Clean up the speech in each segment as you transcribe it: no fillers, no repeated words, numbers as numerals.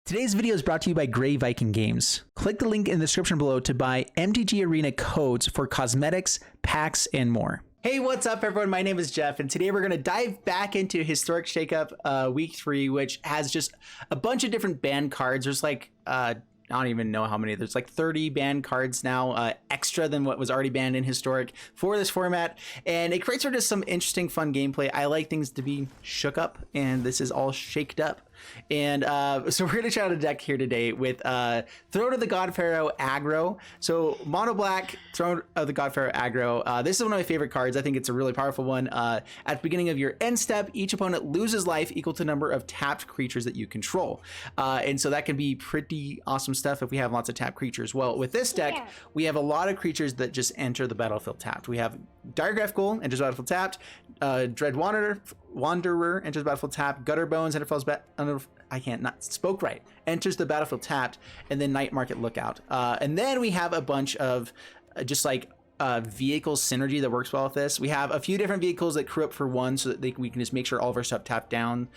Today's video is brought to you by Grey Viking Games. Click the link in the description below to buy MTG Arena codes for cosmetics, packs, and more. Hey, what's up everyone? My name is Jeff, and today we're going to dive back into Historic Shakeup Week 3, which has just a bunch of different banned cards. There's like, I don't even know how many. There's like 30 banned cards now, extra than what was already banned in Historic for this format. And it creates for just some interesting, fun gameplay. I like things to be shook up, and this is all shaked up. And so we're going to try out a deck here today with Throne of the God Pharoh Aggro. So mono black, Throne of the God Pharoh Aggro. This is one of my favorite cards. I think it's a really powerful one. At the beginning of your end step, each opponent loses life equal to the number of tapped creatures that you control. And so that can be pretty awesome stuff if we have lots of tapped creatures. Well, with this deck, we have a lot of creatures that just enter the battlefield tapped. We have Diregraph Ghoul enters the battlefield tapped. Dread Wanderer enters the battlefield tapped. Gutter Bones enters enters the battlefield tapped, and then Night Market Lookout. And then we have a bunch of just like vehicle synergy that works well with this. We have a few different vehicles that crew up for one, so that we can just make sure all of our stuff tapped down.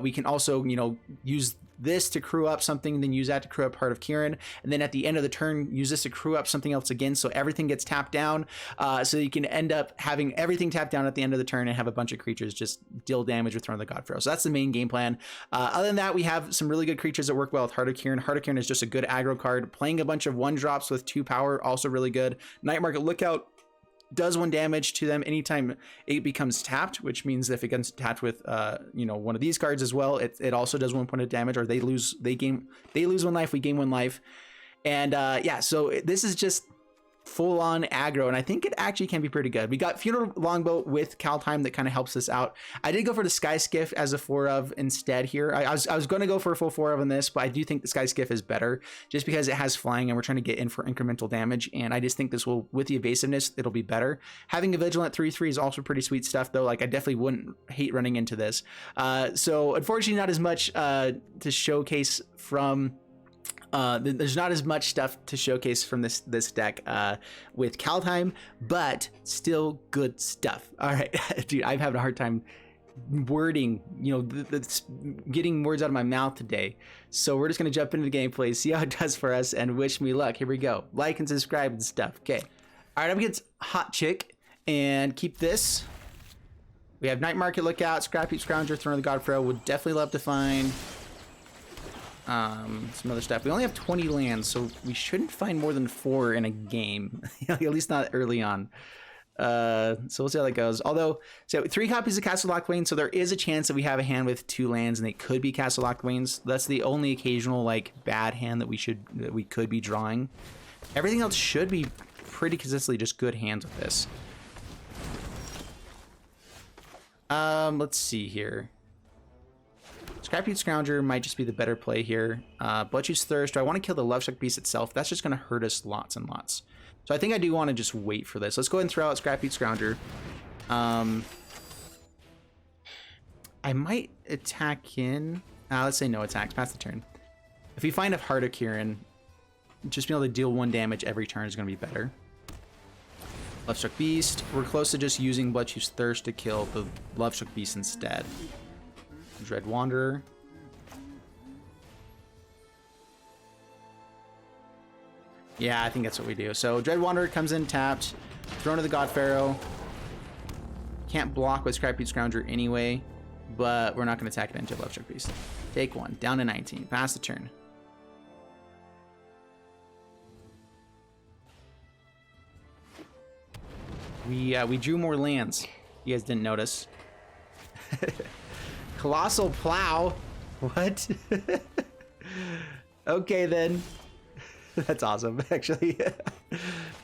We can also, use this to crew up something, then use that to crew up Heart of Kiran, and then at the end of the turn use this to crew up something else again, so everything gets tapped down, so you can end up having everything tapped down at the end of the turn and have a bunch of creatures just deal damage with Throne of the God Pharoh. So that's the main game plan. Other than that, we have some really good creatures that work well with Heart of Kiran. Heart of Kiran is just a good aggro card. Playing a bunch of 1-drops with 2 power, also really good. Night Market Lookout does 1 damage to them anytime it becomes tapped, which means if it gets tapped with one of these cards as well, it also does 1 point of damage, or they lose 1 life, we gain 1 life. And yeah, so this is just full on aggro, and I think it actually can be pretty good. We got Funeral Longbow with Kaldheim that kind of helps us out. I did go for the Sky Skiff as a 4 of instead here. I was going to go for a full 4 of on this, but I do think the Sky Skiff is better just because it has flying and we're trying to get in for incremental damage, and I just think this will, with the evasiveness, it'll be better. Having a Vigilant 3/3 is also pretty sweet stuff though. Like, I definitely wouldn't hate running into this. So unfortunately not as much to showcase from there's not as much stuff to showcase from this deck with Kaldheim, but still good stuff. All right, dude, I'm having a hard time wording, getting words out of my mouth today. So we're just gonna jump into the gameplay, see how it does for us, and wish me luck. Here we go. Like and subscribe and stuff. Okay. All right, I'm against Hot Chick and keep this. We have Night Market Lookout, Scrap Heap Scrounger, Throne of the God Pharoh. Would definitely love to find some other stuff. We only have 20 lands, so we shouldn't find more than 4 in a game. At least not early on. So we'll see how that goes. Although, so 3 copies of Castle Locthwain, so there is a chance that we have a hand with 2 lands and they could be Castle Locthwains. That's the only occasional like bad hand that we could be drawing. Everything else should be pretty consistently just good hands with this. Let's see here. Scrap Heap Scrounger might just be the better play here. Bloodjuice Thirst. Do I want to kill the Lovestruck Beast itself? That's just going to hurt us lots and lots. So I think I do want to just wait for this. Let's go ahead and throw out Scrap Heap Scrounger. I might attack in. Let's say no attacks. Pass the turn. If we find a Heart of Kiran, just being able to deal 1 damage every turn is going to be better. Lovestruck Beast. We're close to just using Bloodjuice Thirst to kill the Lovestruck Beast instead. Dread Wanderer. Yeah, I think that's what we do. So Dread Wanderer comes in tapped. Throne of the God Pharoh. Can't block with Scrap Heap Scrounger anyway, but we're not going to attack it into Lovestruck Beast. Take 1. Down to 19. Pass the turn. We drew more lands. You guys didn't notice. Colossal Plow. What? Okay then. That's awesome. Actually,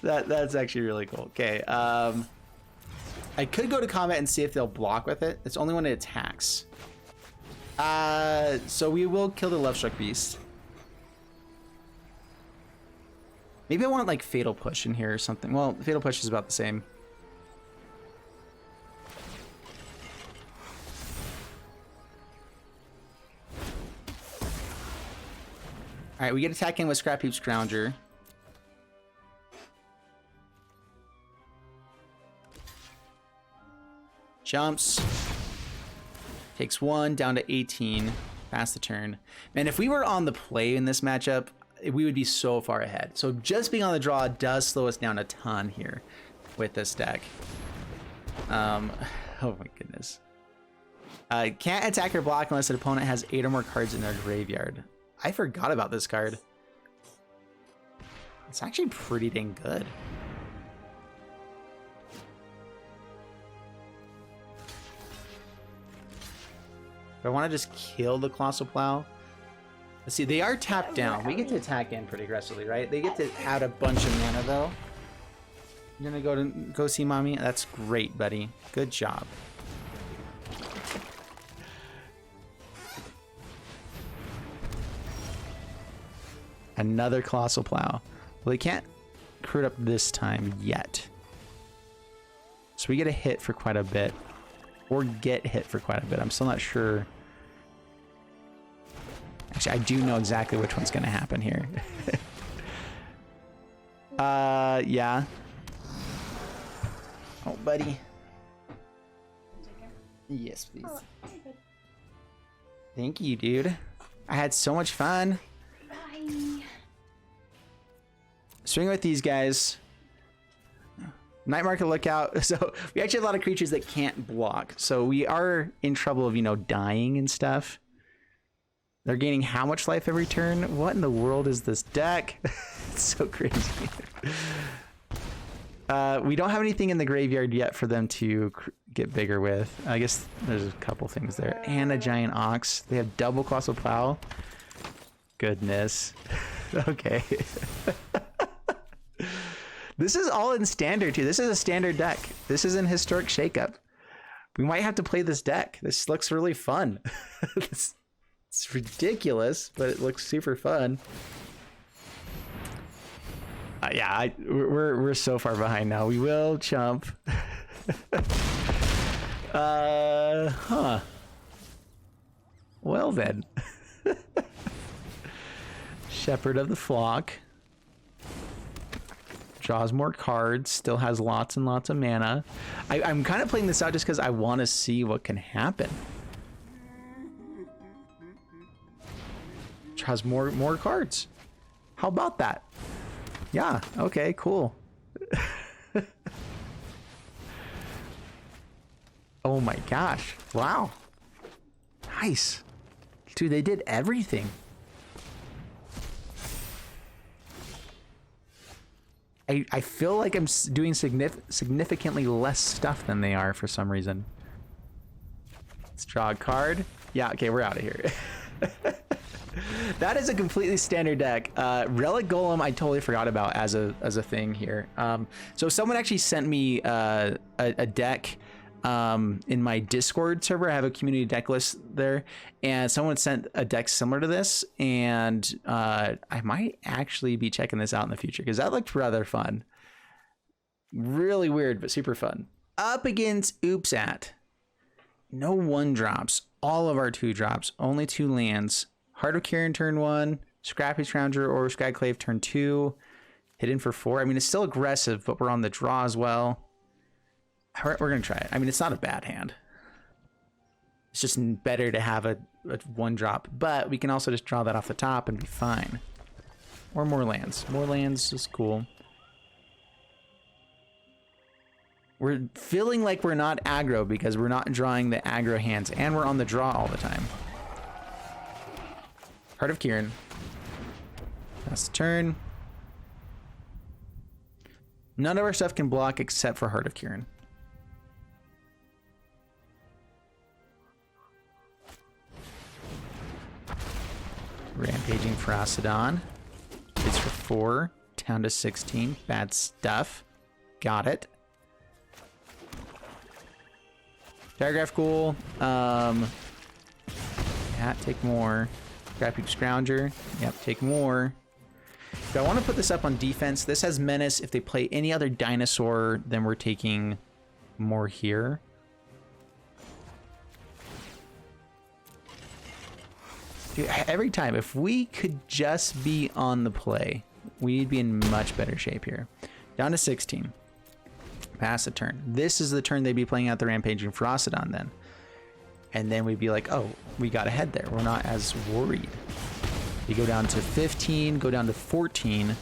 that's actually really cool. Okay. I could go to combat and see if they'll block with it. It's only when it attacks. So we will kill the Lovestruck Beast. Maybe I want like Fatal Push in here or something. Well, Fatal Push is about the same. All right, we get attack in with Scrap Heap Scrounger. Jumps. Takes 1 down to 18. Pass the turn. Man, if we were on the play in this matchup, we would be so far ahead. So just being on the draw does slow us down a ton here with this deck. Oh my goodness. Can't attack or block unless an opponent has 8 or more cards in their graveyard. I forgot about this card. It's actually pretty dang good. I want to just kill the Colossal Plow. Let's see, they are tapped down. We get to attack in pretty aggressively, right? They get to add a bunch of mana though. You're gonna go see mommy? That's great, buddy. Good job. Another Colossal Plow. Well, they can't crew it up this time yet. So we get a hit for quite a bit. Or get hit for quite a bit. I'm still not sure. Actually, I do know exactly which one's going to happen here. Yeah. Oh, buddy. Yes, please. Thank you, dude. I had so much fun. Bye. Swing with these guys. Night Market Lookout. So we actually have a lot of creatures that can't block. So we are in trouble of, you know, dying and stuff. They're gaining how much life every turn? What in the world is this deck? It's so crazy. We don't have anything in the graveyard yet for them to get bigger with. I guess there's a couple things there. And a Giant Ox. They have double Colossal Plow. Goodness. Okay. This is all in standard too. This is a standard deck. This is an historic shakeup. We might have to play this deck. This looks really fun. It's ridiculous, but it looks super fun. Yeah, we're so far behind now. We will chump. Huh. Well then. Shepherd of the Flock. Draws more cards, still has lots and lots of mana. I'm kind of playing this out just because I want to see what can happen. Draws more cards. How about that? Yeah, okay, cool. Oh my gosh, wow. Nice. Dude, they did everything. I feel like I'm doing significantly less stuff than they are for some reason. Let's draw a card. Yeah, okay, we're out of here. That is a completely standard deck. Relic Golem I totally forgot about as a thing here. So someone actually sent me a deck in my Discord server. I have a community deck list there, and someone sent a deck similar to this, and I might actually be checking this out in the future because that looked rather fun. Really weird, but super fun. Up against Oopsat. No 1-drops. All of our 2-drops. Only 2 lands. Heart of Kieran turn 1. Scrappy Scrounger or Skyclave turn 2. Hidden for 4. I mean, it's still aggressive, but we're on the draw as well. We're going to try it. I mean, it's not a bad hand. It's just better to have a 1-drop, but we can also just draw that off the top and be fine. Or more lands. More lands is cool. We're feeling like we're not aggro because we're not drawing the aggro hands, and we're on the draw all the time. Heart of Kieran. That's the turn. None of our stuff can block except for Heart of Kieran. Rampaging Pharoh. It's for 4. Down to 16. Bad stuff. Got it. Paragraph Ghoul. Yeah, take more. Scrappy Scrounger. Yep, take more. But I want to put this up on defense. This has Menace. If they play any other dinosaur, then we're taking more here. Dude, every time, if we could just be on the play, we'd be in much better shape here. Down to 16. Pass the turn. This is the turn they'd be playing out the Rampaging Pharoh then. and then we'd be like, oh, we got ahead there. We're not as worried. They go down to 15, go down to 14.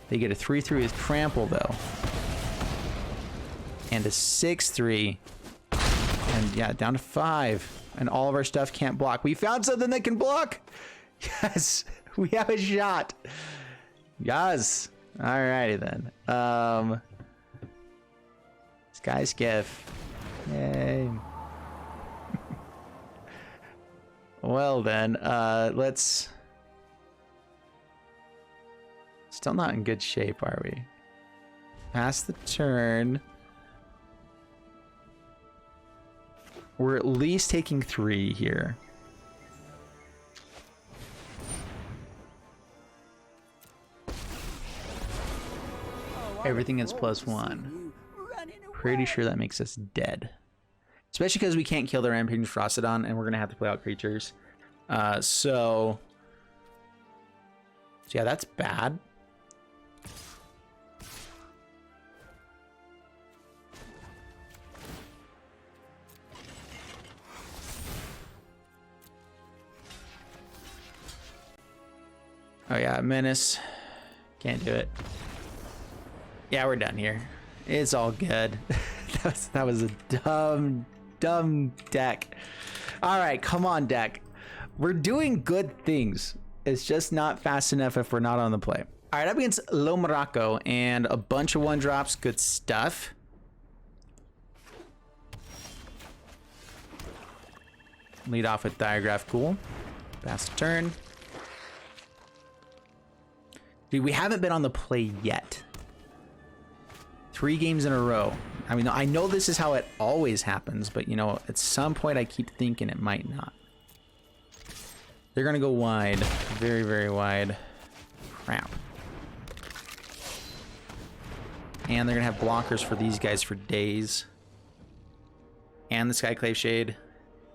They get a 3-3 with trample though. And a 6-3. And yeah, down to 5. And all of our stuff can't block. We found something that can block. Yes, we have a shot. Yes. Alrighty then. Sky Skiff. Yay. Well then, let's... Still not in good shape, are we? Pass the turn. We're at least taking 3 here. Everything is +1. Pretty sure that makes us dead. Especially because we can't kill the Rampaging Frostodon, and we're going to have to play out creatures. So yeah, that's bad. Oh yeah, Menace. Can't do it. Yeah, we're done here. It's all good. that was a dumb deck. All right, come on, deck. We're doing good things. It's just not fast enough if we're not on the play. All right, up against Lo Morocco and a bunch of 1-drops. Good stuff. Lead off with Diagraph. Cool. Pass the turn. Dude, we haven't been on the play yet. 3 games in a row. I mean, I know this is how it always happens, but you know, at some point I keep thinking it might not. They're gonna go wide. Very, very wide. Crap. And they're gonna have blockers for these guys for days. And the Skyclave Shade.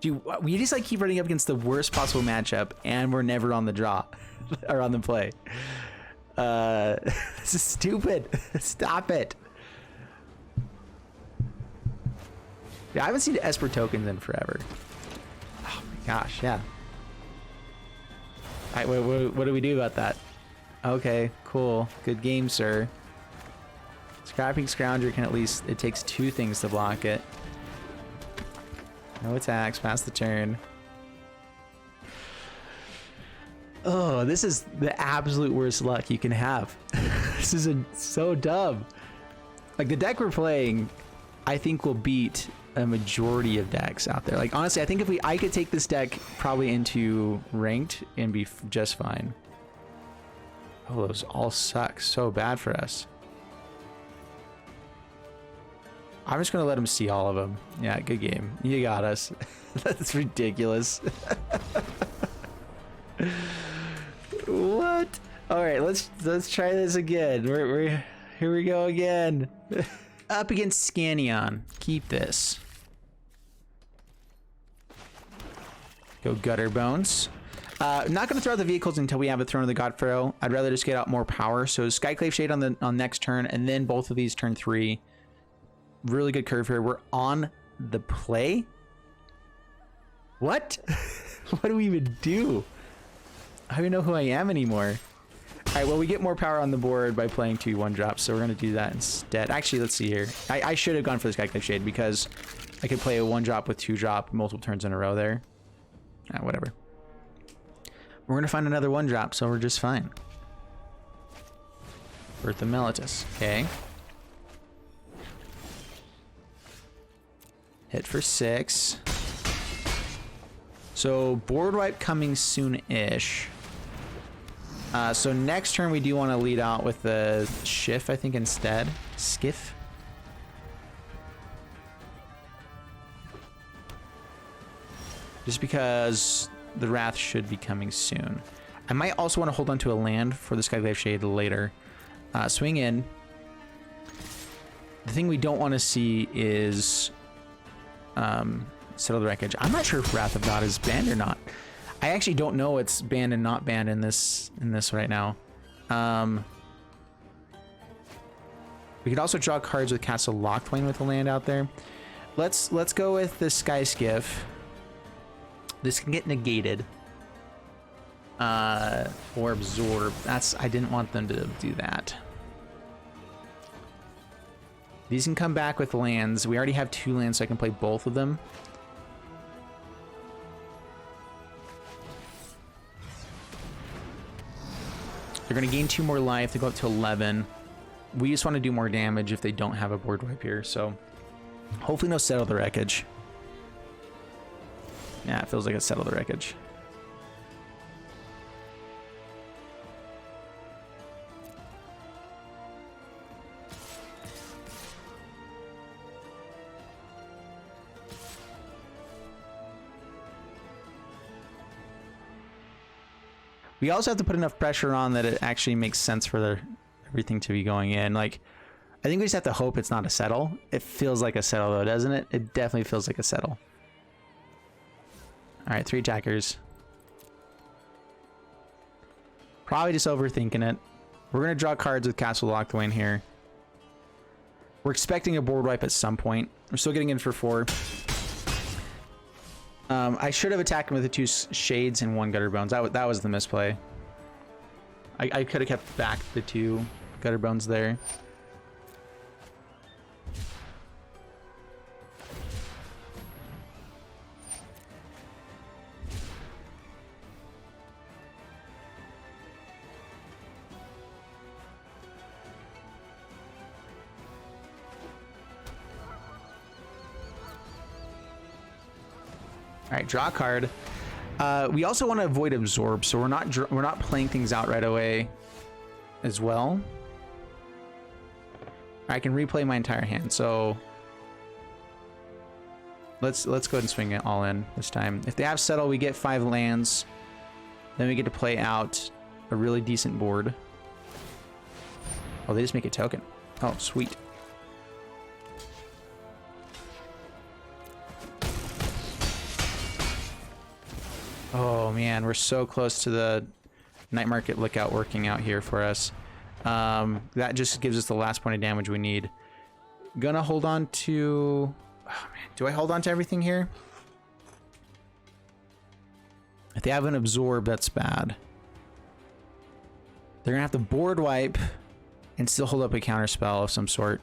Dude, we just like keep running up against the worst possible matchup, and we're never on the draw. Or on the play. This is stupid. Stop it. Yeah, I haven't seen Esper tokens in forever. Oh my gosh, yeah. All right, what do we do about that? Okay, cool. Good game, sir. Scrapping Scrounger can at least... It takes 2 things to block it. No attacks, pass the turn. Oh, this is the absolute worst luck you can have. This is so dumb. Like, the deck we're playing, I think will beat a majority of decks out there. Like, honestly, I think if I could take this deck probably into ranked and be just fine. Oh, those all suck so bad for us. I'm just gonna let him see all of them. Yeah, good game. You got us. That's ridiculous. What? All right, let's try this again. Here we go again. Up against Scannion. Keep this. Go Gutter Bones. Not going to throw out the vehicles until we have a Throne of the God Pharoh. I'd rather just get out more power. So Skyclave Shade on next turn, and then both of these turn 3. Really good curve here. We're on the play. What? What do we even do? I don't even know who I am anymore. All right, well, we get more power on the board by playing 2 1-drops, so we're going to do that instead. Actually, let's see here. I should have gone for the Skyclave Shade because I could play a 1-drop with 2-drop multiple turns in a row there. Whatever. We're going to find another 1-drop, so we're just fine. Birth of Meletus. Okay. Hit for 6. So, board wipe coming soon-ish. So next turn we do want to lead out with the Schiff, I think, instead. Skiff. Just because the Wrath should be coming soon. I might also want to hold on to a land for the Skyclave Shade later. Swing in. The thing we don't want to see is Settle the Wreckage. I'm not sure if Wrath of God is banned or not. I actually don't know what's banned and not banned in this right now. We could also draw cards with Castle Locthwain with a land out there. Let's go with the Sky Skiff. This can get negated. Or absorb. I didn't want them to do that. These can come back with lands. We already have 2 lands, so I can play both of them. They're going to gain 2 more life. They go up to 11. We just want to do more damage if they don't have a board wipe here, so hopefully no Settle the Wreckage. Yeah, it feels like a Settle the Wreckage. We also have to put enough pressure on that it actually makes sense for everything to be going in. Like, I think we just have to hope it's not a Settle. It feels like a Settle though, doesn't it? It definitely feels like a Settle. All right, 3 attackers. Probably just overthinking it. We're gonna draw cards with Castle Lockthwain here. We're expecting a board wipe at some point. We're still getting in for 4. I should have attacked him with the 2 Shades and 1 Gutter Bones. That was the misplay. I could have kept back the 2 Gutter Bones there. All right, draw a card. We also want to avoid absorb, so we're not playing things out right away as well. I can replay my entire hand, so let's go ahead and swing it all in this time. If they have Settle, we get 5 lands. Then we get to play out a really decent board. Oh, they just make a token. Oh, sweet. Oh man, we're so close to the Night Market Lookout working out here for us. That just gives us the last point of damage we need. Gonna hold on to... Oh man, do I hold on to everything here? If they have an Absorb, that's bad. They're gonna have to board wipe and still hold up a counter spell of some sort.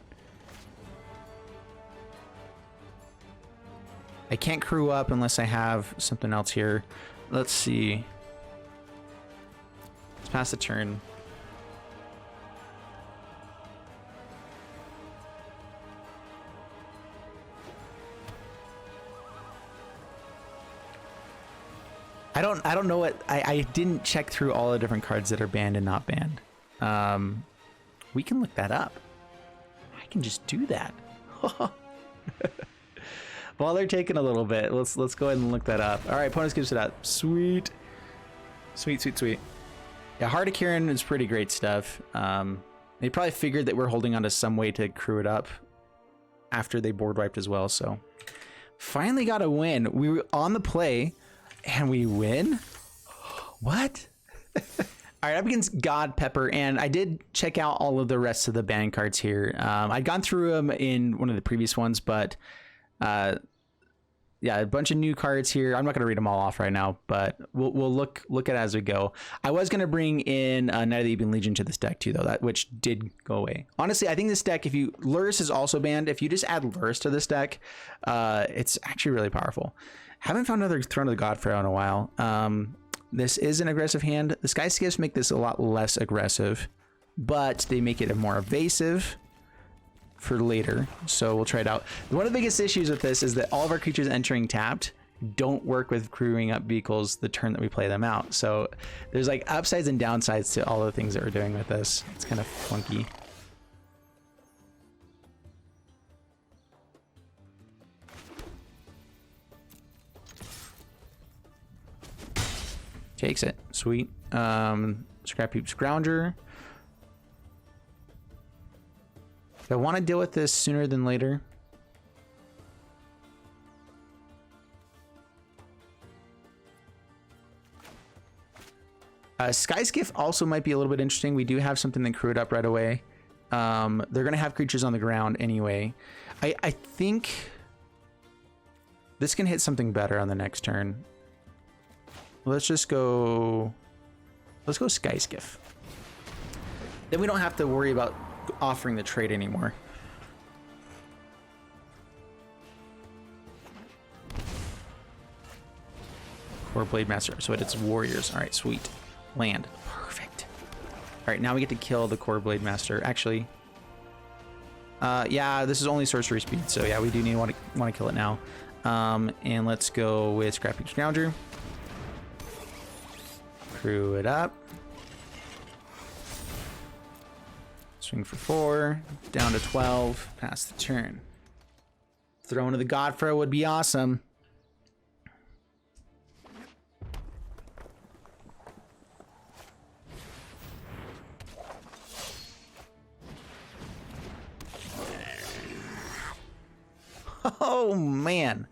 I can't crew up unless I have something else here. Let's see. Let's pass the turn. I don't know what I didn't check through all the different cards that are banned and not banned. We can look that up. I can just do that. While they're taking a little bit, let's go ahead and look that up. All right, opponents gives it up. Sweet. Sweet, sweet, sweet. Yeah, Heart of Kirin is pretty great stuff. They probably figured that we're holding on to some way to crew it up after they board wiped as well, so. Finally got a win. We were on the play, and we win? What? All right, up against God Pepper, and I did check out all of the rest of the ban cards here. I'd gone through them in one of the previous ones, but... yeah, a bunch of new cards here. I'm not going to read them all off right now, but we'll look at it as we go. I was going to bring in Knight of the Ebon Legion to this deck too, though, which did go away. Honestly, I think this deck, Lurrus is also banned. If you just add Lurrus to this deck, it's actually really powerful. Haven't found another Throne of the God Pharaoh in a while. This is an aggressive hand. The Sky Skiffs make this a lot less aggressive, but they make it a more evasive for later, so we'll try it out. One of the biggest issues with this is that all of our creatures entering tapped don't work with crewing up vehicles the turn that we play them out, so there's like upsides and downsides to all the things that we're doing with this. It's kind of funky. Takes it. Sweet. Scrap Heap Scrounger. I want to deal with this sooner than later. Sky Skiff also might be a little bit interesting. We do have something that crew it up right away. They're going to have creatures on the ground anyway. I think this can hit something better on the next turn. Let's just go. Let's go Sky Skiff. Then we don't have to worry about offering the trade anymore. Core Blade Master. So it's warriors. All right, sweet. Land. Perfect. All right, now we get to kill the Core Blade Master. Actually, yeah, this is only sorcery speed, so yeah, we do need to want to kill it now. And let's go with Scrappy Scrounger. Crew it up. Swing for 4, down to 12, pass the turn. Throne of the God Pharaoh would be awesome. Oh man,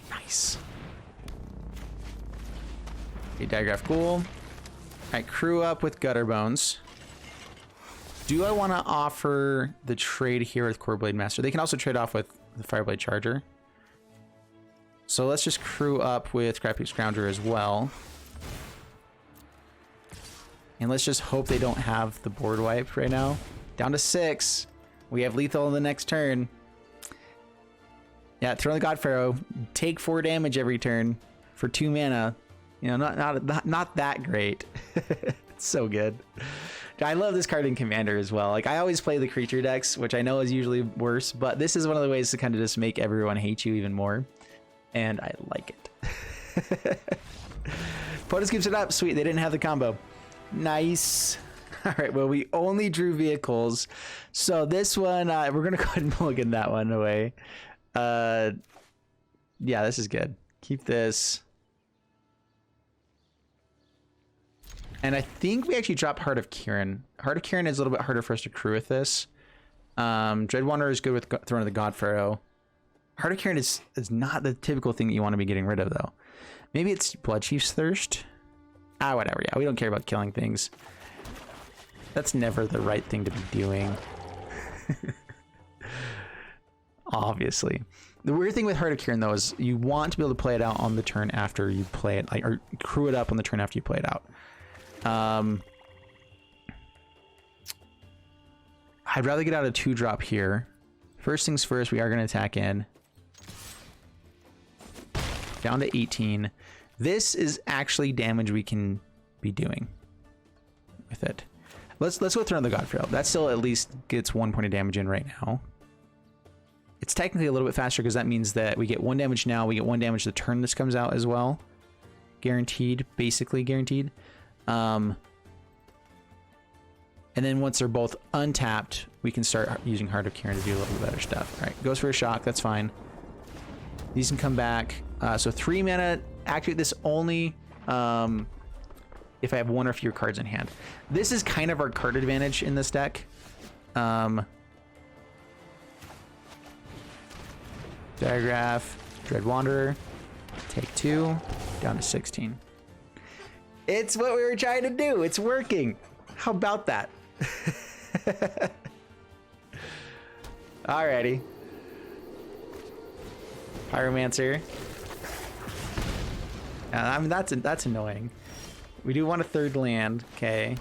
nice. Okay, Digraph Ghoul. All right, crew up with Gutter Bones. Do I want to offer the trade here with Core Blade Master? They can also trade off with the Fireblade Charger. So let's just crew up with Scrappy Scrounger as well. And let's just hope they don't have the board wipe right now. Down to 6. We have lethal in the next turn. Yeah, Throne of the God Pharaoh. Take 4 damage every turn for 2 mana. You know, not that great. It's so good. I love this card in Commander as well. Like, I always play the creature decks, which I know is usually worse, but this is one of the ways to kind of just make everyone hate you even more. And I like it. POTUS keeps it up. Sweet, they didn't have the combo. Nice. All right, well, we only drew vehicles. So this one, we're going to go ahead and mulligan that one away. Yeah, this is good. Keep this. And I think we actually dropped Heart of Kiran. Heart of Kiran is a little bit harder for us to crew with this. Dread Wanderer is good with Throne of the God Pharaoh. Heart of Kiran is not the typical thing that you want to be getting rid of, though. Maybe it's Blood Chief's Thirst. Ah, whatever. Yeah, we don't care about killing things. That's never the right thing to be doing. Obviously. The weird thing with Heart of Kiran, though, is you want to be able to play it out on the turn after you play it, like, or crew it up on the turn after you play it out. I'd rather get out a 2-drop here. First things first, we are going to attack in. Down to 18. This is actually damage we can be doing with it. Let's go Throne of the God Pharaoh. That still at least gets 1 point of damage in right now. It's technically a little bit faster because that means that we get 1 damage now. We get 1 damage the turn this comes out as well. Guaranteed, basically guaranteed. And then once they're both untapped, we can start using Heart of Kiran to do a little bit better stuff. All right, goes for a shock. That's fine. These can come back. So 3 mana. Activate this only if I have 1 or fewer cards in hand. This is kind of our card advantage in this deck. Digraph, Dread Wanderer, take 2, down to 16. It's what we were trying to do. It's working. How about that? Alrighty. Pyromancer. I mean, that's annoying. We do want a 3rd land. Okay.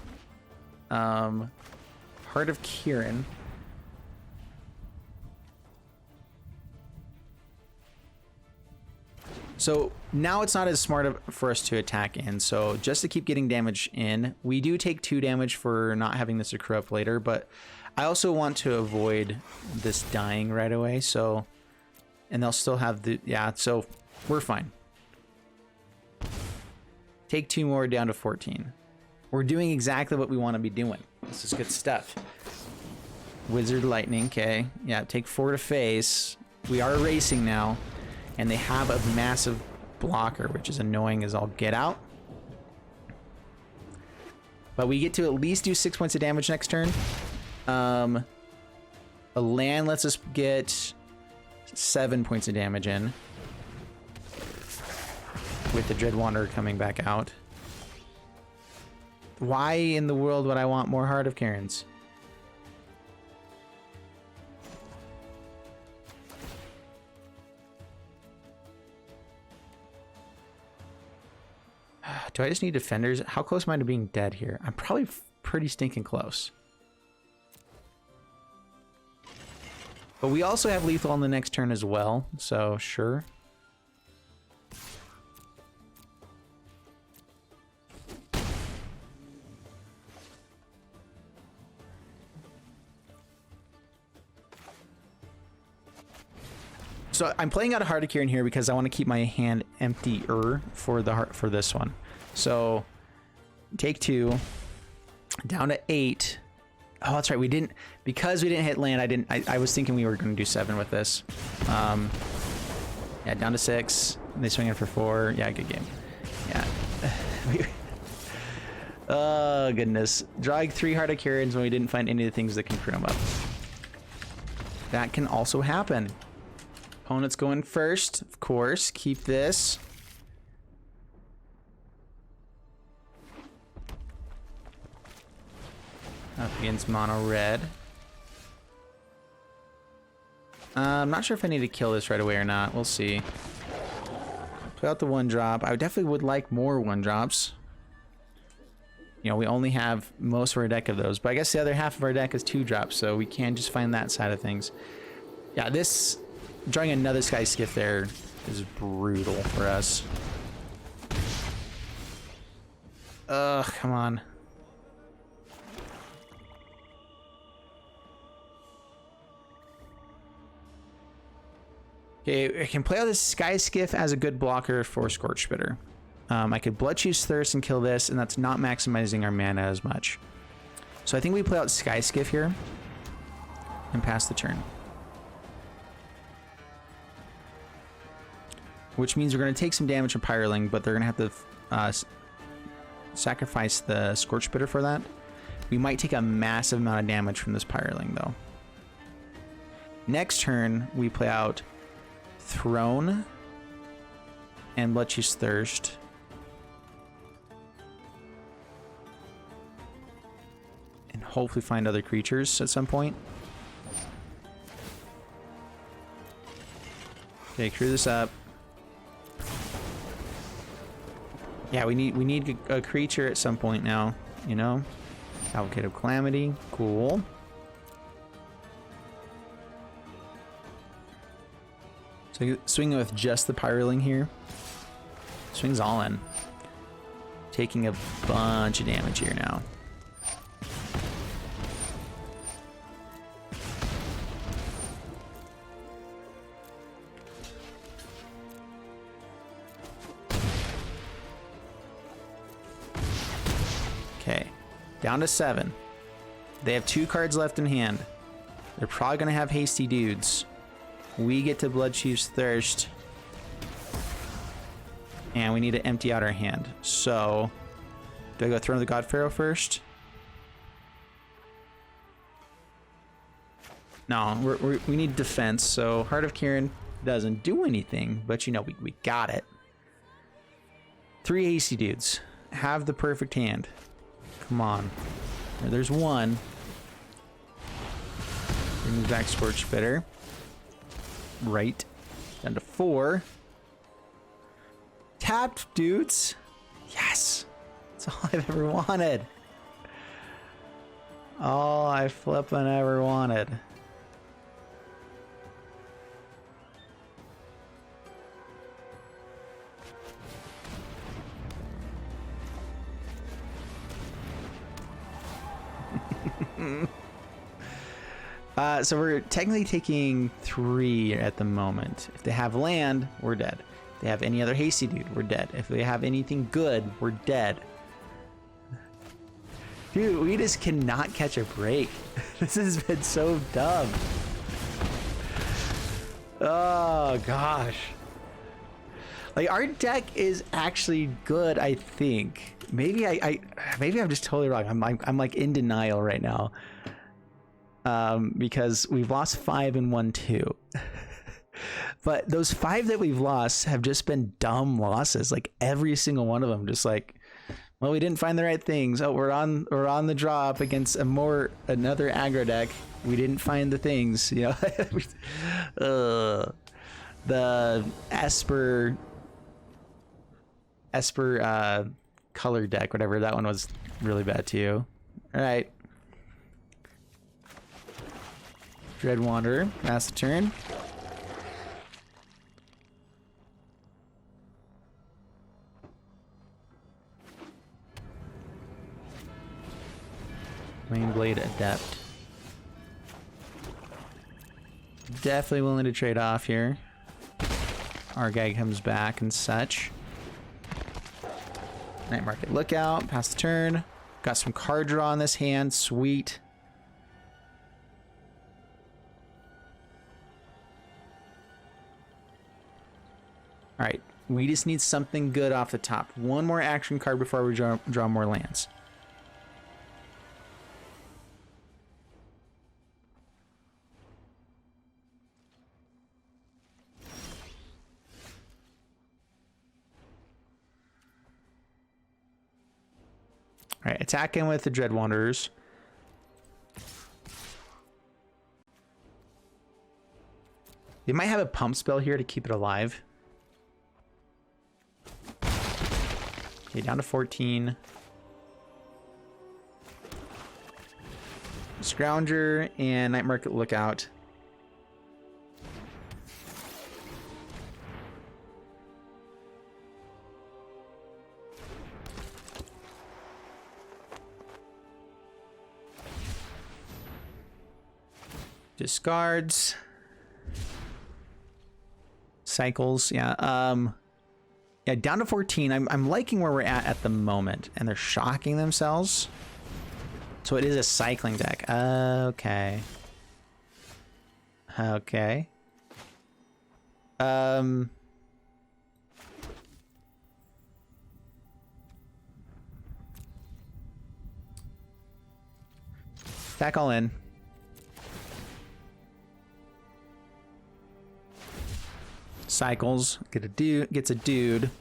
Heart of Kiran. So now it's not as smart for us to attack in. So just to keep getting damage in, we do take 2 damage for not having this accrue up later, but I also want to avoid this dying right away. So, and they'll still have the, yeah, so we're fine. Take 2 more down to 14. We're doing exactly what we want to be doing. This is good stuff. Wizard Lightning, okay. Yeah, take 4 to face. We are racing now. And they have a massive blocker, which is annoying as all get out. But we get to at least do 6 points of damage next turn. A land lets us get 7 points of damage in. With the Dread Wanderer coming back out. Why in the world would I want more Heart of Kirans? Do I just need defenders? How close am I to being dead here? I'm probably pretty stinking close. But we also have lethal on the next turn as well, so sure. So I'm playing out a Heart of Kieran here because I want to keep my hand emptier for this one. So take 2, down to 8. Oh, that's right. Because we didn't hit land. I was thinking we were going to do 7 with this. Yeah, down to 6. They swing in for 4. Yeah, good game. Yeah. Oh goodness. Drawing 3 Heart of Kierans when we didn't find any of the things that can crew them up. That can also happen. Opponent's going first, of course. Keep this. Up against mono red. I'm not sure if I need to kill this right away or not. We'll see. Play out the 1-drop. I definitely would like more 1-drops. You know, we only have most of our deck of those, but I guess the other half of our deck is 2-drops, so we can just find that side of things. Yeah, this drawing another Sky Skiff there is brutal for us. Ugh, come on. Okay, I can play out this Sky Skiff as a good blocker for Scorch Spitter. I could Bloodchief's Thirst and kill this, and that's not maximizing our mana as much. So I think we play out Sky Skiff here and pass the turn. Which means we're going to take some damage from Pyroling, but they're going to have to sacrifice the Scorch Spitter for that. We might take a massive amount of damage from this Pyroling, though. Next turn, we play out Throne and Bloodchief's Thirst. And hopefully find other creatures at some point. Okay, crew this up. Yeah, we need a creature at some point now, you know? Cavalcade of Calamity, cool. So swinging with just the Pyroling here. Swings all in. Taking a bunch of damage here now. Okay, down to 7. They have 2 cards left in hand. They're probably going to have hasty dudes. We get to Bloodchief's Thirst. And we need to empty out our hand. So, do I go Throne of the God Pharoh first? No, we need defense. So, Heart of Kieran doesn't do anything. But, you know, we got it. 3 hasty dudes. Have the perfect hand. Come on. There's 1. Bring back Scorch Spitter. Right. Down to 4. Tapped, dudes. Yes. That's all I've ever wanted. All I flippin' ever wanted. So we're technically taking 3 at the moment. If they have land, we're dead. If they have any other hasty dude, we're dead. If they have anything good, we're dead. Dude, we just cannot catch a break. This has been so dumb. Oh gosh. Like, our deck is actually good, I think. Maybe maybe I'm just totally wrong. I'm like in denial right now. Because we've lost 5 and won 2. But those 5 that we've lost have just been dumb losses. Like, every single one of them, just like, well, we didn't find the right things. Oh, we're on the draw up against another aggro deck. We didn't find the things, you know. The Esper color deck, whatever. That one was really bad too. All right. Dread Wanderer, pass the turn. Main Blade Adept. Definitely willing to trade off here. Our guy comes back and such. Night Market Lookout, pass the turn. Got some card draw in this hand, sweet. All right, we just need something good off the top. One more action card before we draw more lands. All right, attacking with the Dread Wanderers. They might have a pump spell here to keep it alive. Okay, down to 14. Scrounger and Night Market Lookout. Discards. Cycles, yeah. Yeah, down to 14. I'm liking where we're at the moment, and they're shocking themselves. So it is a cycling deck. Okay. Okay. Attack all in. Cycles, gets a dude.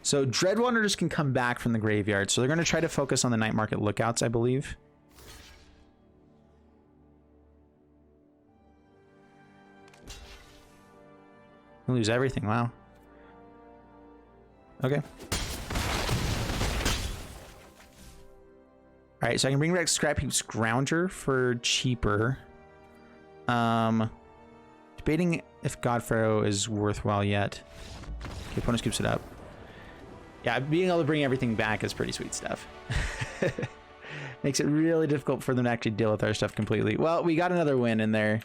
So Dread Wanderers can come back from the graveyard, so they're going to try to focus on the Night Market Lookouts, I believe. We lose everything, wow. Okay. All right, so I can bring back Scrap Heap Scrounger for cheaper. Debating if God Pharoh is worthwhile yet. Okay, opponent scoops it up. Yeah, being able to bring everything back is pretty sweet stuff. Makes it really difficult for them to actually deal with our stuff completely. Well, we got another win in there.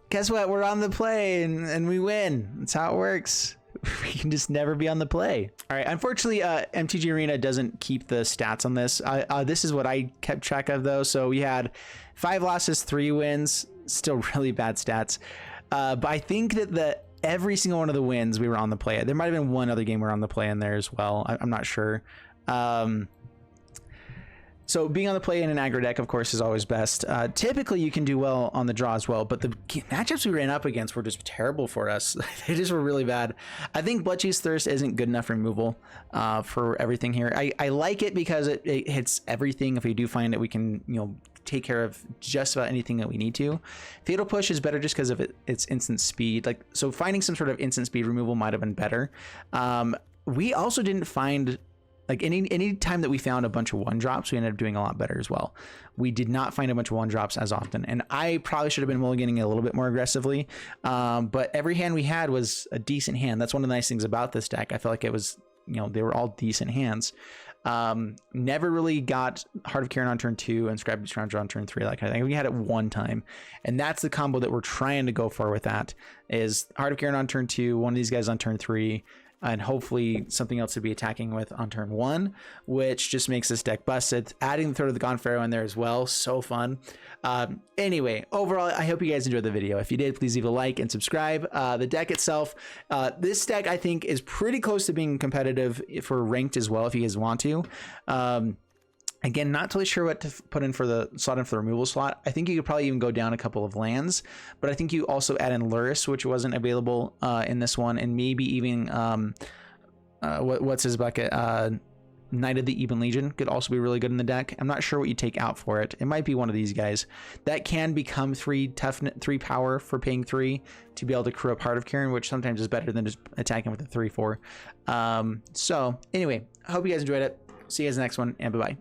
Guess what? We're on the play and we win. That's how it works. We can just never be on the play. All right, unfortunately, MTG Arena doesn't keep the stats on this. This is what I kept track of, though. So we had 5 losses, 3 wins. Still really bad stats. But I think that every single one of the wins, we were on the play. There might have been one other game we were on the play in there as well. I'm not sure. So being on the play in an aggro deck, of course, is always best. Typically, you can do well on the draw as well, but the matchups we ran up against were just terrible for us. They just were really bad. I think Bloodchase Thirst isn't good enough removal for everything here. I like it because it hits everything. If we do find it, we can, you know, take care of just about anything that we need to. Fatal Push is better just because of its instant speed. Like, so finding some sort of instant speed removal might have been better. We also didn't find... Like any time that we found a bunch of 1-drops, we ended up doing a lot better as well. We did not find a bunch of 1-drops as often, and I probably should have been mulliganing a little bit more aggressively. But every hand we had was a decent hand. That's one of the nice things about this deck. I felt like it was, you know, they were all decent hands. Never really got Heart of Karen on turn 2 and Scrap Heap Scrounger on turn 3. Like, I think we had it one time, and that's the combo that we're trying to go for with that. Is Heart of Karen on turn 2, one of these guys on turn 3. And hopefully something else to be attacking with on turn 1, which just makes this deck busted. Adding the Throat of the Gone Pharoh in there as well, so fun. Anyway, overall, I hope you guys enjoyed the video. If you did, please leave a like and subscribe. The deck itself, this deck I think is pretty close to being competitive for ranked as well, if you guys want to. Again, not totally sure what to put in for the slot in for the removal slot. I think you could probably even go down a couple of lands, but I think you also add in Luris, which wasn't available in this one, and maybe even what's his bucket? Knight of the Even Legion could also be really good in the deck. I'm not sure what you take out for it. It might be one of these guys that can become 3 toughness, 3 power for paying 3 to be able to crew up Heart of Kieran, which sometimes is better than just attacking with a 3/4. So anyway, I hope you guys enjoyed it. See you guys in the next one, and bye bye.